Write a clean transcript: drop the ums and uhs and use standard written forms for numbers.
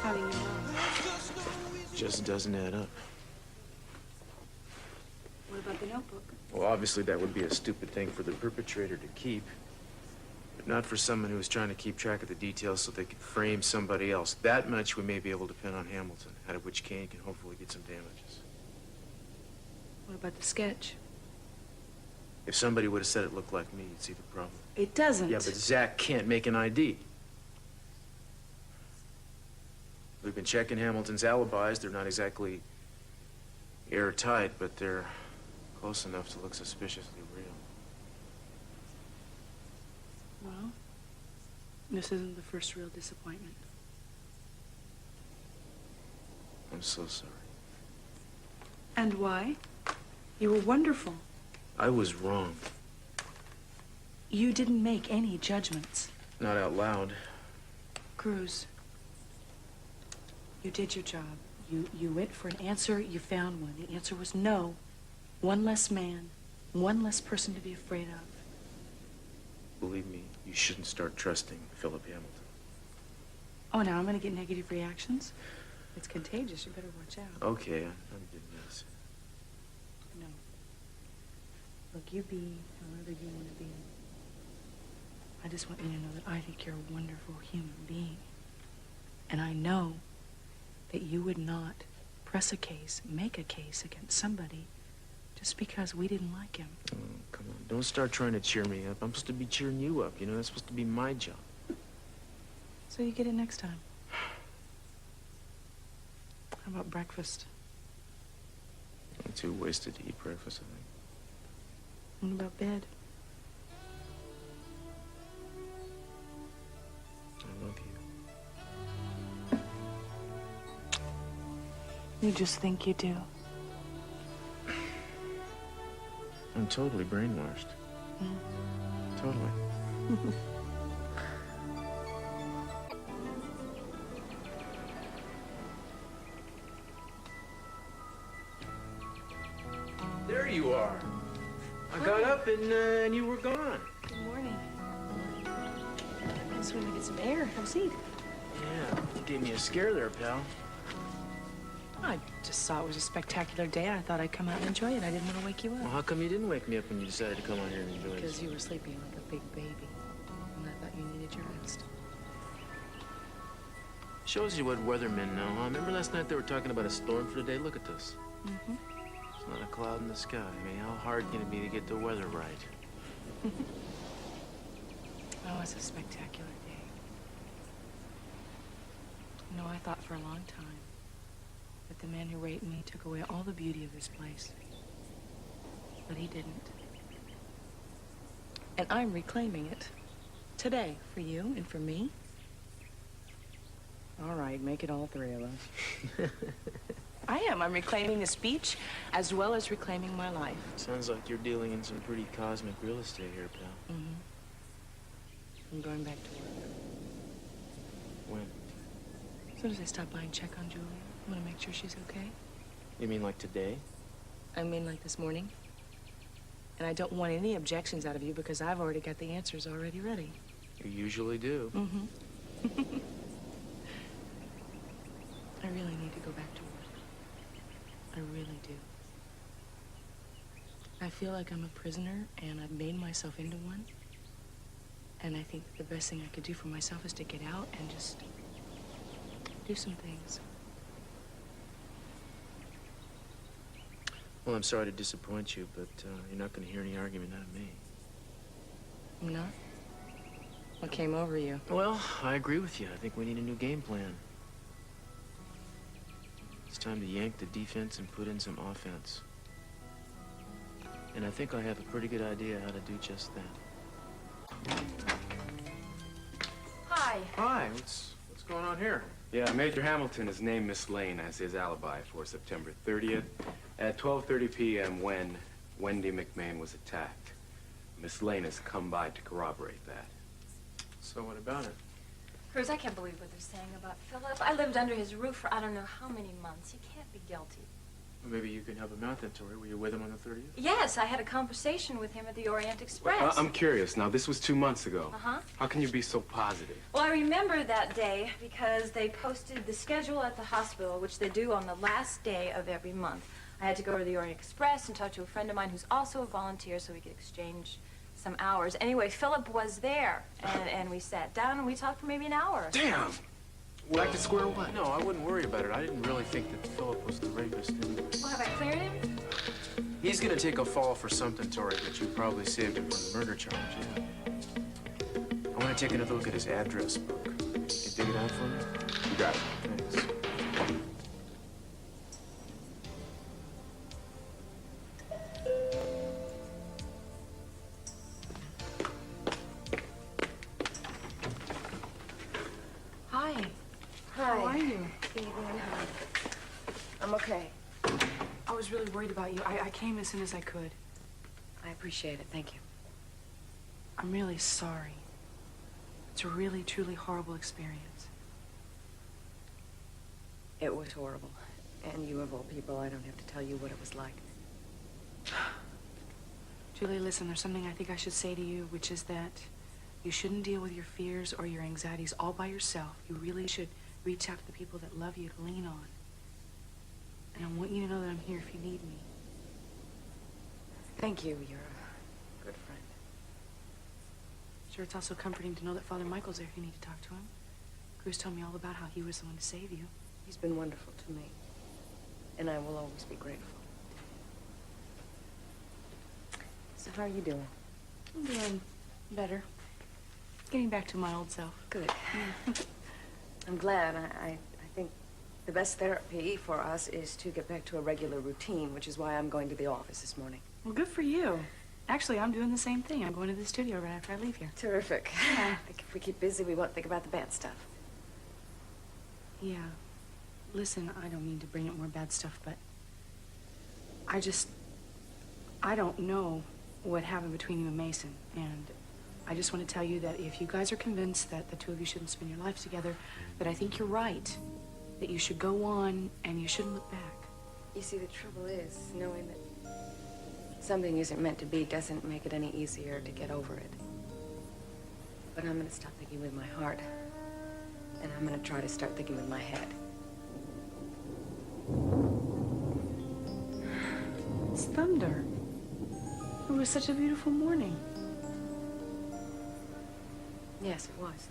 How do you know? Just doesn't add up. What about the notebook? Well, obviously that would be a stupid thing for the perpetrator to keep. But not for someone who was trying to keep track of the details so they could frame somebody else. That much we may be able to pin on Hamilton, out of which Kane can hopefully get some damages. What about the sketch? If somebody would have said it looked like me, you'd see the problem. It doesn't. Yeah, but Zach can't make an ID. We've been checking Hamilton's alibis. They're not exactly airtight, but they're close enough to look suspiciously real. Well, this isn't the first real disappointment. I'm so sorry. And why? You were wonderful. I was wrong. You didn't make any judgments. Not out loud. Cruz, you did your job. You went for an answer, you found one. The answer was no. One less man, one less person to be afraid of. Believe me, you shouldn't start trusting Philip Hamilton. Oh, now I'm gonna get negative reactions? It's contagious, you better watch out. Okay, I'm getting this. No. Look, you be however you want to be. I just want you to know that I think you're a wonderful human being. And I know that you would not press a case, make a case against somebody just because we didn't like him. Oh, come on. Don't start trying to cheer me up. I'm supposed to be cheering you up. You know, that's supposed to be my job. So you get it next time. How about breakfast? I'm too wasted to eat breakfast, I think. What about bed? I love you. You just think you do. I'm totally brainwashed. Totally. There you are. I got up and you were gone. Good morning. I just want to get some air. Have a seat. Yeah, you gave me a scare there, pal. I just saw it was a spectacular day. I thought I'd come out and enjoy it. I didn't want to wake you Well, up. how come you didn't wake me up when you decided to come out here and enjoy this? Because you were sleeping like a big baby. And I thought you needed your rest. Shows you what weathermen know, huh? Remember last night they were talking about a storm for today? Look at this. Mm-hmm. It's not a cloud in the sky. I mean, how hard can it be to get the weather right? Oh, it's a spectacular day. You know, I thought for a long time that the man who raped me took away all the beauty of this place. But he didn't. And I'm reclaiming it. Today, for you and for me. All right, make it all three of us. I am. I'm reclaiming the speech as well as reclaiming my life. Sounds like you're dealing in some pretty cosmic real estate here, pal. Mm-hmm. I'm going back to work. When? As soon as I stop by and check on Julia, I want to make sure she's okay. You mean like today? I mean like this morning. And I don't want any objections out of you because I've already got the answers already ready. You usually do. Mm-hmm. I really need to go back to work. I really do. I feel like I'm a prisoner and I've made myself into one. And I think the best thing I could do for myself is to get out and just do some things. Well, I'm sorry to disappoint you, but you're not going to hear any argument out of me. I'm not? What came over you? Well, I agree with you. I think we need a new game plan. It's time to yank the defense and put in some offense. And I think I have a pretty good idea how to do just that. Hi. Hi, what's going on here? Yeah, Major Hamilton has named Miss Lane as his alibi for September 30th at 12:30 p.m. when Wendy McMahon was attacked. Miss Lane has come by to corroborate that. So what about it? Cruz, I can't believe what they're saying about Philip. I lived under his roof for I don't know how many months. He can't be guilty. Well, maybe you can help him out then, Tori. Were you with him on the 30th? Yes, I had a conversation with him at the Orient Express. I'm curious. Now, this was 2 months ago. Uh-huh. How can you be so positive? Well, I remember that day because they posted the schedule at the hospital, which they do on the last day of every month. I had to go to the Orient Express and talk to a friend of mine who's also a volunteer so we could exchange some hours. Anyway, Philip was there, and we sat down and we talked for maybe an hour. Damn! Back to square one. No, I wouldn't worry about it. I didn't really think that Philip was the rapist anyway. Well, have I cleared him? He's gonna take a fall for something, Tori, but you probably saved him from the murder charge, yeah. I want to take another look at his address book. You can dig it out for me? You got it. Thanks. Hi. Hi. How are you? Evening, honey. I'm okay. I was really worried about you. I came as soon as I could. I appreciate it. Thank you. I'm really sorry. It's a really, truly horrible experience. It was horrible. And you, of all people, I don't have to tell you what it was like. Julie, listen, there's something I think I should say to you, which is that you shouldn't deal with your fears or your anxieties all by yourself. You really should reach out to the people that love you to lean on. And I want you to know that I'm here if you need me. Thank you. You're a good friend. Sure, it's also comforting to know that Father Michael's there if you need to talk to him. Cruz told me all about how he was the one to save you. He's been wonderful to me. And I will always be grateful. So how are you doing? I'm doing better. Getting back to my old self. Good. I'm glad. I think the best therapy for us is to get back to a regular routine, which is why I'm going to the office this morning. Well, good for you. Actually, I'm doing the same thing. I'm going to the studio right after I leave here. Terrific. Yeah. I think if we keep busy, we won't think about the bad stuff. Yeah. Listen, I don't mean to bring up more bad stuff, but I don't know what happened between you and Mason, and I just want to tell you that if you guys are convinced that the two of you shouldn't spend your lives together, that I think you're right, that you should go on and you shouldn't look back. You see, the trouble is, knowing that something isn't meant to be doesn't make it any easier to get over it. But I'm gonna stop thinking with my heart, and I'm gonna try to start thinking with my head. It's thunder. It was such a beautiful morning. Yes, it was.